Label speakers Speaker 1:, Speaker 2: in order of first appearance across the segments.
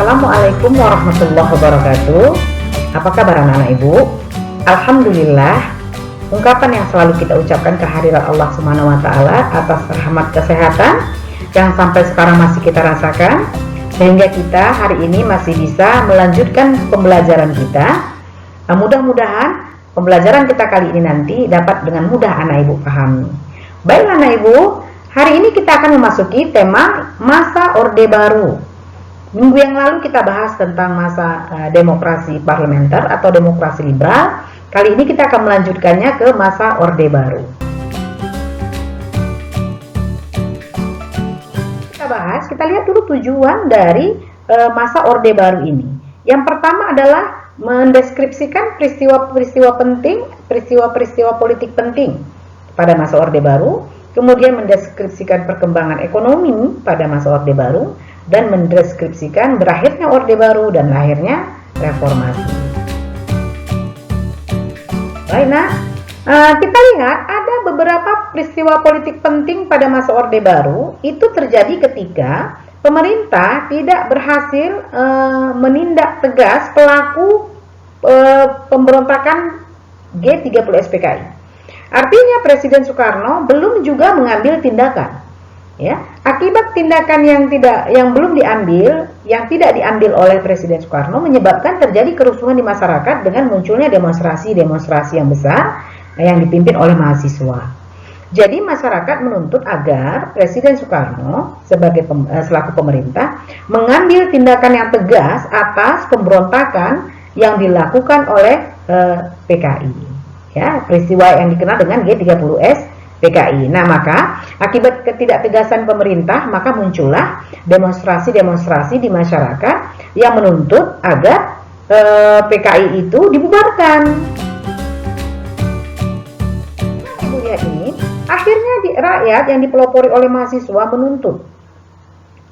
Speaker 1: Assalamualaikum warahmatullahi wabarakatuh. Apa kabar anak-anak ibu? Alhamdulillah, ungkapan yang selalu kita ucapkan kehadirat Allah Subhanahu wa Ta'ala atas rahmat kesehatan yang sampai sekarang masih kita rasakan, sehingga kita hari ini masih bisa melanjutkan pembelajaran kita. Mudah-mudahan pembelajaran kita kali ini nanti dapat dengan mudah anak ibu pahami. Baik anak ibu, hari ini kita akan memasuki tema masa Orde Baru. Minggu yang lalu kita bahas tentang masa demokrasi parlementer atau demokrasi liberal. Kali ini kita akan melanjutkannya ke masa Orde Baru. Kita lihat dulu tujuan dari masa Orde Baru ini. Yang pertama adalah mendeskripsikan peristiwa-peristiwa penting, peristiwa-peristiwa politik penting pada masa Orde Baru, kemudian mendeskripsikan perkembangan ekonomi pada masa Orde Baru, dan mendeskripsikan berakhirnya Orde Baru dan lahirnya reformasi. Baik, kita lihat ada beberapa peristiwa politik penting pada masa Orde Baru. Itu terjadi ketika pemerintah tidak berhasil menindak tegas pelaku pemberontakan G30 SPKI. Artinya Presiden Soekarno belum juga mengambil tindakan. Ya, akibat tindakan yang belum diambil, yang tidak diambil oleh Presiden Soekarno menyebabkan terjadi kerusuhan di masyarakat dengan munculnya demonstrasi-demonstrasi yang besar yang dipimpin oleh mahasiswa. Jadi masyarakat menuntut agar Presiden Soekarno selaku pemerintah mengambil tindakan yang tegas atas pemberontakan yang dilakukan oleh PKI. Ya, peristiwa yang dikenal dengan G30S PKI. Nah, maka akibat ketidaktegasan pemerintah, maka muncullah demonstrasi-demonstrasi di masyarakat yang menuntut agar PKI itu dibubarkan. Nah, ibu lihat ini, akhirnya rakyat yang dipelopori oleh mahasiswa menuntut,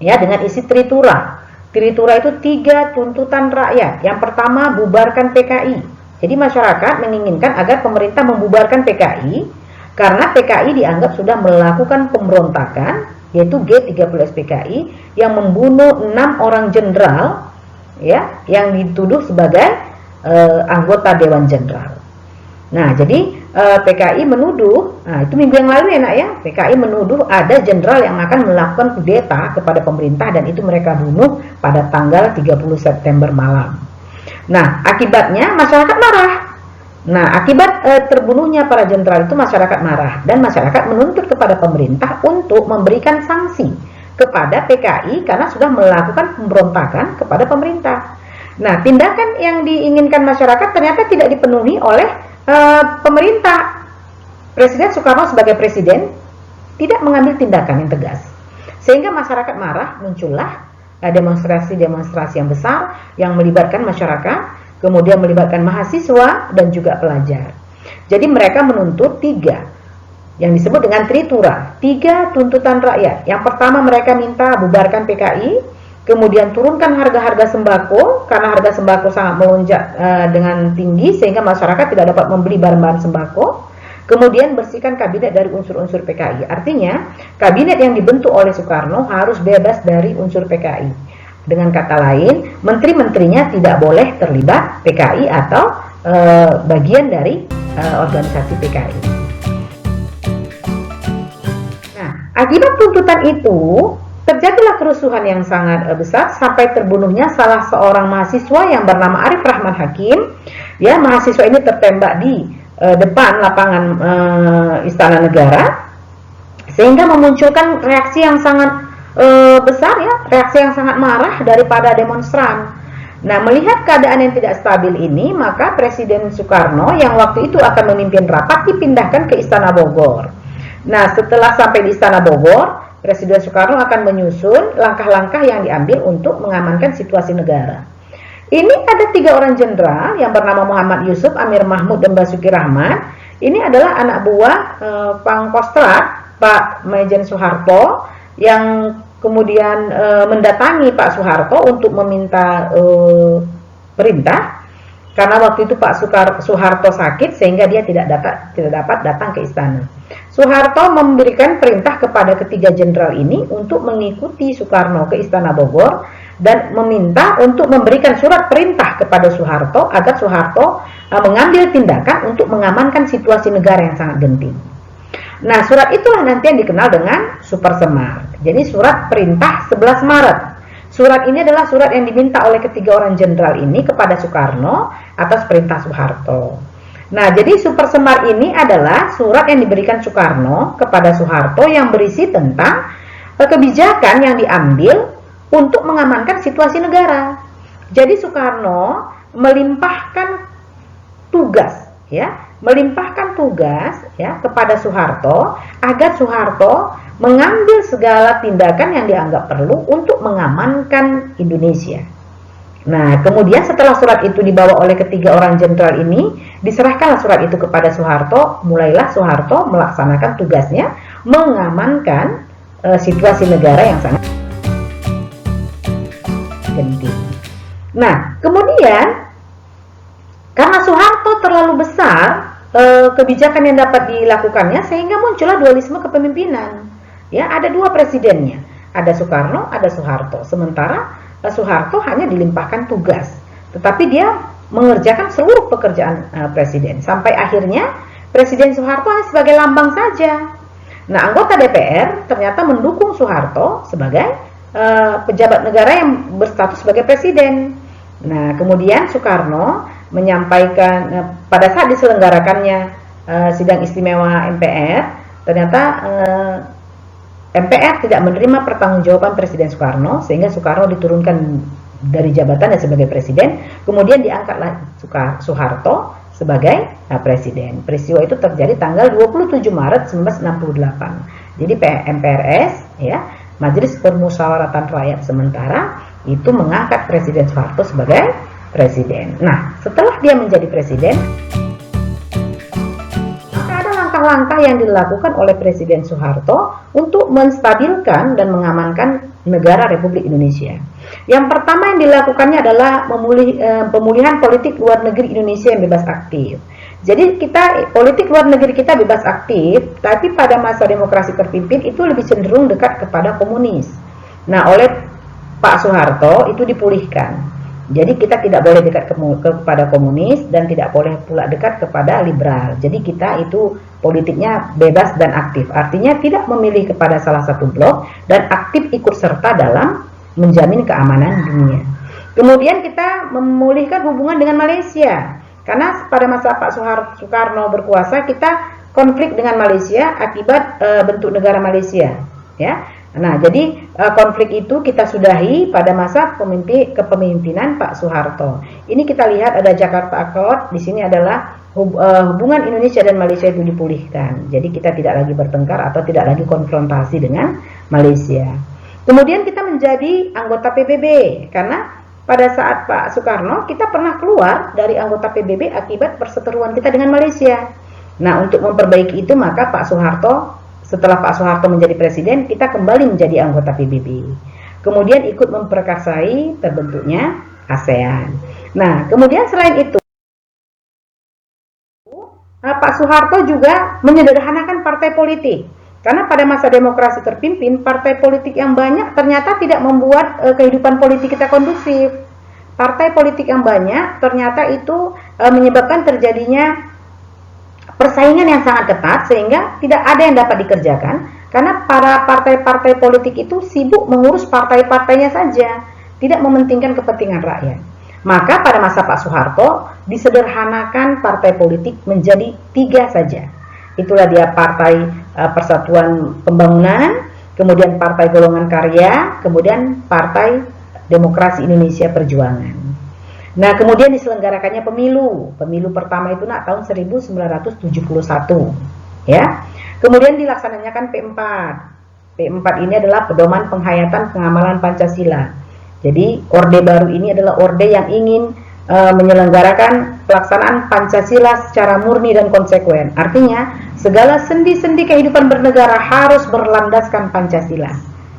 Speaker 1: ya, dengan isi tritura. Tritura itu 3 tuntutan rakyat. Yang pertama, bubarkan PKI. Jadi masyarakat menginginkan agar pemerintah membubarkan PKI. Karena PKI dianggap sudah melakukan pemberontakan, yaitu G30 SPKI yang membunuh 6 orang jenderal, ya, yang dituduh sebagai anggota Dewan Jenderal. Nah, jadi PKI menuduh, itu minggu yang lalu ya nak ya, PKI menuduh ada jenderal yang akan melakukan kudeta kepada pemerintah dan itu mereka bunuh pada tanggal 30 September malam. Nah, akibatnya masyarakat marah. Nah, akibat terbunuhnya para jenderal itu masyarakat marah dan masyarakat menuntut kepada pemerintah untuk memberikan sanksi kepada PKI karena sudah melakukan pemberontakan kepada pemerintah. Nah, tindakan yang diinginkan masyarakat ternyata tidak dipenuhi oleh pemerintah. Presiden Soekarno sebagai presiden tidak mengambil tindakan yang tegas. Sehingga masyarakat marah, muncullah demonstrasi-demonstrasi yang besar yang melibatkan masyarakat, kemudian melibatkan mahasiswa dan juga pelajar. Jadi mereka menuntut 3 yang disebut dengan tritura, 3 tuntutan rakyat. Yang pertama mereka minta bubarkan PKI, kemudian turunkan harga-harga sembako karena harga sembako sangat melonjak dengan tinggi sehingga masyarakat tidak dapat membeli bahan-bahan sembako. Kemudian bersihkan kabinet dari unsur-unsur PKI. Artinya kabinet yang dibentuk oleh Soekarno harus bebas dari unsur PKI. Dengan kata lain, menteri-menterinya tidak boleh terlibat PKI atau bagian dari organisasi PKI. Nah, akibat tuntutan itu, terjadilah kerusuhan yang sangat besar sampai terbunuhnya salah seorang mahasiswa yang bernama Arif Rahman Hakim. Ya, mahasiswa ini tertembak di depan lapangan Istana Negara, sehingga memunculkan reaksi yang sangat besar, ya, reaksi yang sangat marah daripada demonstran. Nah, melihat keadaan yang tidak stabil ini, maka Presiden Soekarno yang waktu itu akan memimpin rapat dipindahkan ke Istana Bogor. Nah, setelah sampai di Istana Bogor, Presiden Soekarno akan menyusun langkah-langkah yang diambil untuk mengamankan situasi negara. Ini ada 3 orang jenderal yang bernama Muhammad Yusuf, Amir Mahmud, dan Basuki Rahmat. Ini adalah anak buah Pangkostrat Pak Maijen Soeharto yang kemudian mendatangi Pak Soeharto untuk meminta perintah karena waktu itu Pak Soeharto sakit sehingga dia tidak dapat datang ke istana. Soeharto memberikan perintah kepada ketiga jenderal ini untuk mengikuti Soekarno ke Istana Bogor dan meminta untuk memberikan surat perintah kepada Soeharto agar Soeharto mengambil tindakan untuk mengamankan situasi negara yang sangat genting. Nah, surat itulah nanti yang dikenal dengan Super Semar. Jadi surat perintah 11 Maret. Surat ini adalah surat yang diminta oleh ketiga orang jenderal ini kepada Soekarno atas perintah Soeharto. Nah, jadi Super Semar ini adalah surat yang diberikan Soekarno kepada Soeharto yang berisi tentang kebijakan yang diambil untuk mengamankan situasi negara. Jadi Soekarno melimpahkan tugas kepada Soeharto agar Soeharto mengambil segala tindakan yang dianggap perlu untuk mengamankan Indonesia. Nah, kemudian setelah surat itu dibawa oleh ketiga orang jenderal ini, diserahkanlah surat itu kepada Soeharto, mulailah Soeharto melaksanakan tugasnya mengamankan situasi negara yang sangat genting. Nah, kemudian karena Soeharto terlalu besar kebijakan yang dapat dilakukannya, sehingga muncullah dualisme kepemimpinan. Ya, ada dua presidennya, ada Soekarno, ada Soeharto. Sementara Soeharto hanya dilimpahkan tugas, tetapi dia mengerjakan seluruh pekerjaan presiden. Sampai akhirnya Presiden Soeharto hanya sebagai lambang saja. Nah, anggota DPR ternyata mendukung Soeharto sebagai pejabat negara yang berstatus sebagai presiden. Nah, kemudian Soekarno menyampaikan pada saat diselenggarakannya sidang istimewa MPR, ternyata MPR tidak menerima pertanggungjawaban Presiden Soekarno, sehingga Soekarno diturunkan dari jabatannya sebagai presiden, kemudian diangkatlah Soeharto sebagai presiden. Peristiwa itu terjadi tanggal 27 Maret 1968. Jadi MPRS, ya, Majelis Permusyawaratan Rakyat Sementara, itu mengangkat Presiden Soeharto sebagai presiden. Nah, setelah dia menjadi presiden, langkah yang dilakukan oleh Presiden Soeharto untuk menstabilkan dan mengamankan negara Republik Indonesia. Yang pertama yang dilakukannya adalah pemulihan politik luar negeri Indonesia yang bebas aktif. Jadi politik luar negeri kita bebas aktif, tapi pada masa demokrasi terpimpin itu lebih cenderung dekat kepada komunis. Nah, oleh Pak Soeharto itu dipulihkan. Jadi kita tidak boleh dekat kepada komunis dan tidak boleh pula dekat kepada liberal. Jadi kita itu politiknya bebas dan aktif. Artinya tidak memilih kepada salah satu blok dan aktif ikut serta dalam menjamin keamanan dunia. Kemudian kita memulihkan hubungan dengan Malaysia. Karena pada masa Pak Soekarno berkuasa, kita konflik dengan Malaysia akibat bentuk negara Malaysia, ya. Nah, jadi konflik itu kita sudahi pada masa kepemimpinan Pak Soeharto. Ini kita lihat ada Jakarta Accord, di sini adalah hubungan Indonesia dan Malaysia itu dipulihkan. Jadi kita tidak lagi bertengkar atau tidak lagi konfrontasi dengan Malaysia. Kemudian kita menjadi anggota PBB, karena pada saat Pak Soekarno kita pernah keluar dari anggota PBB akibat perseteruan kita dengan Malaysia. Nah, untuk memperbaiki itu maka setelah Pak Soeharto menjadi presiden, kita kembali menjadi anggota PBB. Kemudian ikut memperkasai terbentuknya ASEAN. Nah, kemudian selain itu, Pak Soeharto juga menyederhanakan partai politik. Karena pada masa demokrasi terpimpin, partai politik yang banyak ternyata tidak membuat kehidupan politik kita kondusif. Partai politik yang banyak ternyata itu menyebabkan terjadinya persaingan yang sangat ketat, sehingga tidak ada yang dapat dikerjakan karena para partai-partai politik itu sibuk mengurus partai-partainya saja, tidak mementingkan kepentingan rakyat. Maka pada masa Pak Soeharto disederhanakan partai politik menjadi 3 saja. Itulah dia Partai Persatuan Pembangunan, kemudian Partai Golongan Karya, kemudian Partai Demokrasi Indonesia Perjuangan. Nah, kemudian diselenggarakannya pemilu pertama itu tahun 1971, ya. Kemudian dilaksanakan P4. P4 ini adalah pedoman penghayatan pengamalan Pancasila. Jadi orde baru ini adalah orde yang ingin menyelenggarakan pelaksanaan Pancasila secara murni dan konsekuen. Artinya segala sendi-sendi kehidupan bernegara harus berlandaskan Pancasila.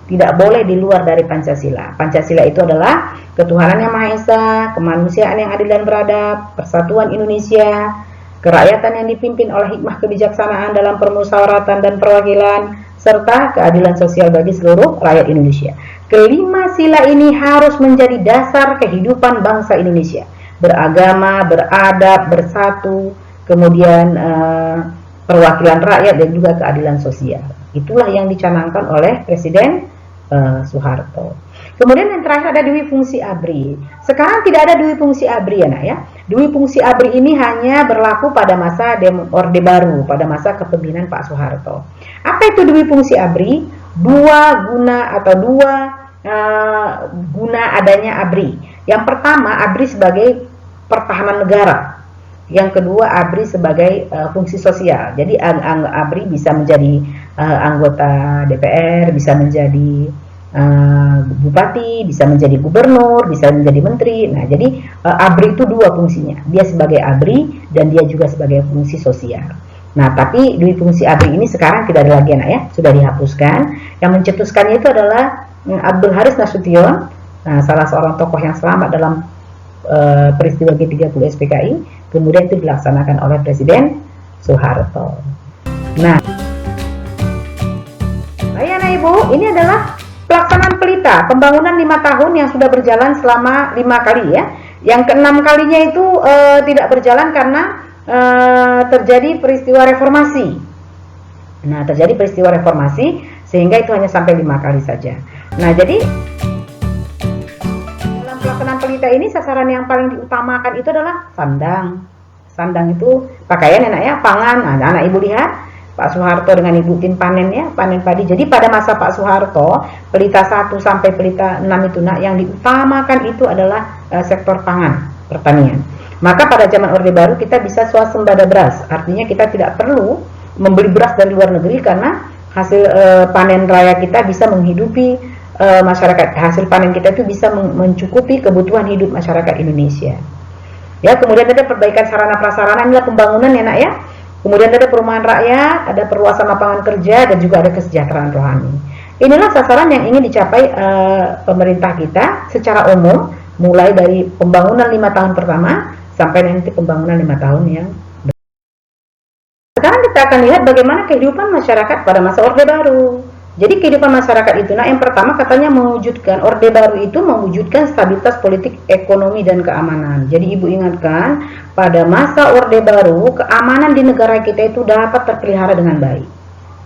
Speaker 1: Tidak boleh di luar dari Pancasila. Pancasila itu adalah ketuhanan yang Maha Esa, kemanusiaan yang adil dan beradab, persatuan Indonesia, kerakyatan yang dipimpin oleh hikmah kebijaksanaan dalam permusyawaratan dan perwakilan, serta keadilan sosial bagi seluruh rakyat Indonesia. Kelima sila ini harus menjadi dasar kehidupan bangsa Indonesia. Beragama, beradab, bersatu, kemudian perwakilan rakyat dan juga keadilan sosial. Itulah yang dicanangkan oleh Presiden Soeharto. Kemudian yang terakhir ada dui fungsi ABRI. Sekarang tidak ada dui fungsi ABRI ya nak ya. Dui fungsi ABRI ini hanya berlaku pada masa Orde Baru, pada masa kepemimpinan Pak Soeharto. Apa itu dui fungsi ABRI? Dua guna adanya ABRI. Yang pertama, ABRI sebagai pertahanan negara. Yang kedua, ABRI sebagai fungsi sosial. Jadi ABRI bisa menjadi anggota DPR, bisa menjadi bupati, bisa menjadi gubernur, bisa menjadi menteri. Nah, jadi ABRI itu dua fungsinya. Dia sebagai ABRI dan dia juga sebagai fungsi sosial. Nah, tapi dui fungsi ABRI ini sekarang tidak ada lagi anak ya, sudah dihapuskan. Yang mencetuskannya itu adalah Abdul Haris Nasution, salah seorang tokoh yang selamat dalam peristiwa G30 SPKI. Kemudian itu dilaksanakan oleh Presiden Soeharto. Nah, anak ibu, ini adalah pelaksanaan pelita pembangunan 5 tahun yang sudah berjalan selama 5 kali ya. Yang ke-6 kalinya itu tidak berjalan karena terjadi peristiwa reformasi. Nah, terjadi peristiwa reformasi sehingga itu hanya sampai 5 kali saja. Nah, jadi dalam pelaksanaan pelita ini sasaran yang paling diutamakan itu adalah sandang. Sandang itu pakaian enak ya, pangan. Nah, anak ibu lihat Pak Soeharto dengan Ibu tim panen ya, panen padi. Jadi pada masa Pak Soeharto, pelita 1 sampai pelita 6 itu nak, yang diutamakan itu adalah sektor pangan, pertanian. Maka pada zaman Orde Baru kita bisa swasembada beras. Artinya kita tidak perlu membeli beras dari luar negeri karena hasil panen raya kita bisa menghidupi masyarakat. Hasil panen kita itu bisa mencukupi kebutuhan hidup masyarakat Indonesia. Ya, kemudian ada perbaikan sarana prasarana, inilah pembangunan ya nak ya. Kemudian ada perumahan rakyat, ada perluasan lapangan kerja, dan juga ada kesejahteraan rohani. Inilah sasaran yang ingin dicapai pemerintah kita secara umum, mulai dari pembangunan 5 tahun pertama sampai nanti pembangunan 5 tahun yang sekarang kita akan lihat bagaimana kehidupan masyarakat pada masa Orde Baru. Jadi kehidupan masyarakat itu, nah yang pertama katanya mewujudkan, Orde Baru itu mewujudkan stabilitas politik, ekonomi, dan keamanan. Jadi ibu ingatkan, pada masa Orde Baru, keamanan di negara kita itu dapat terpelihara dengan baik.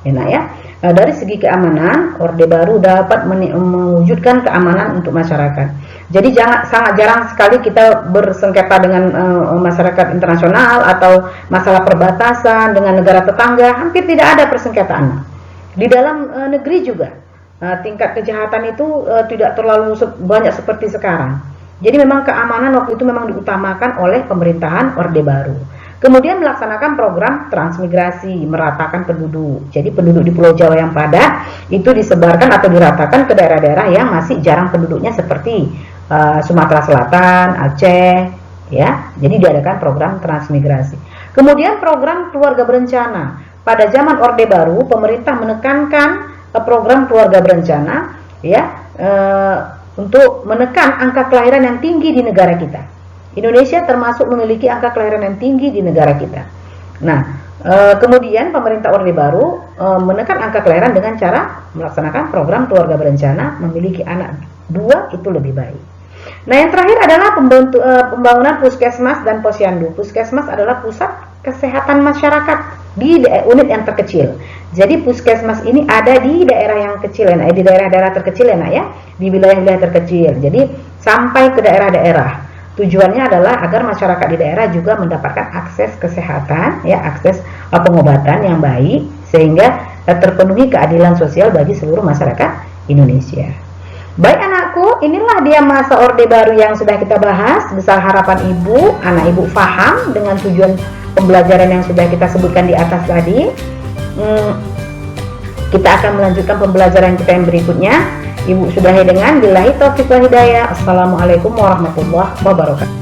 Speaker 1: Ya, nah ya, dari segi keamanan, Orde Baru dapat mewujudkan keamanan untuk masyarakat. Jadi sangat jarang sekali kita bersengketa dengan masyarakat internasional atau masalah perbatasan dengan negara tetangga, hampir tidak ada persengketaan. Di dalam negeri juga tingkat kejahatan itu tidak terlalu banyak seperti sekarang. Jadi memang keamanan waktu itu memang diutamakan oleh pemerintahan Orde Baru. Kemudian melaksanakan program transmigrasi, meratakan penduduk. Jadi penduduk di Pulau Jawa yang padat itu disebarkan atau diratakan ke daerah-daerah yang masih jarang penduduknya seperti Sumatera Selatan, Aceh, ya. Jadi diadakan program transmigrasi. Kemudian program keluarga berencana. Pada zaman Orde Baru, pemerintah menekankan program keluarga berencana, ya, untuk menekan angka kelahiran yang tinggi di negara kita. Indonesia termasuk memiliki angka kelahiran yang tinggi di negara kita. Nah, kemudian pemerintah Orde Baru menekan angka kelahiran dengan cara melaksanakan program keluarga berencana, memiliki anak 2 itu lebih baik. Nah, yang terakhir adalah pembangunan puskesmas dan posyandu. Puskesmas adalah pusat kesehatan masyarakat di unit yang terkecil. Jadi puskesmas ini ada di daerah yang kecil, ya, di daerah-daerah terkecil ya, nak ya, di wilayah-wilayah terkecil. Jadi sampai ke daerah-daerah. Tujuannya adalah agar masyarakat di daerah juga mendapatkan akses kesehatan, ya, akses pengobatan yang baik sehingga terpenuhi keadilan sosial bagi seluruh masyarakat Indonesia. Baik anakku, inilah dia masa Orde Baru yang sudah kita bahas. Besar harapan ibu, anak ibu paham dengan tujuan pembelajaran yang sudah kita sebutkan di atas tadi. Kita akan melanjutkan pembelajaran kita yang berikutnya. Ibu sudahi dengan billahi taufiq wal hidayah. Assalamualaikum warahmatullahi wabarakatuh.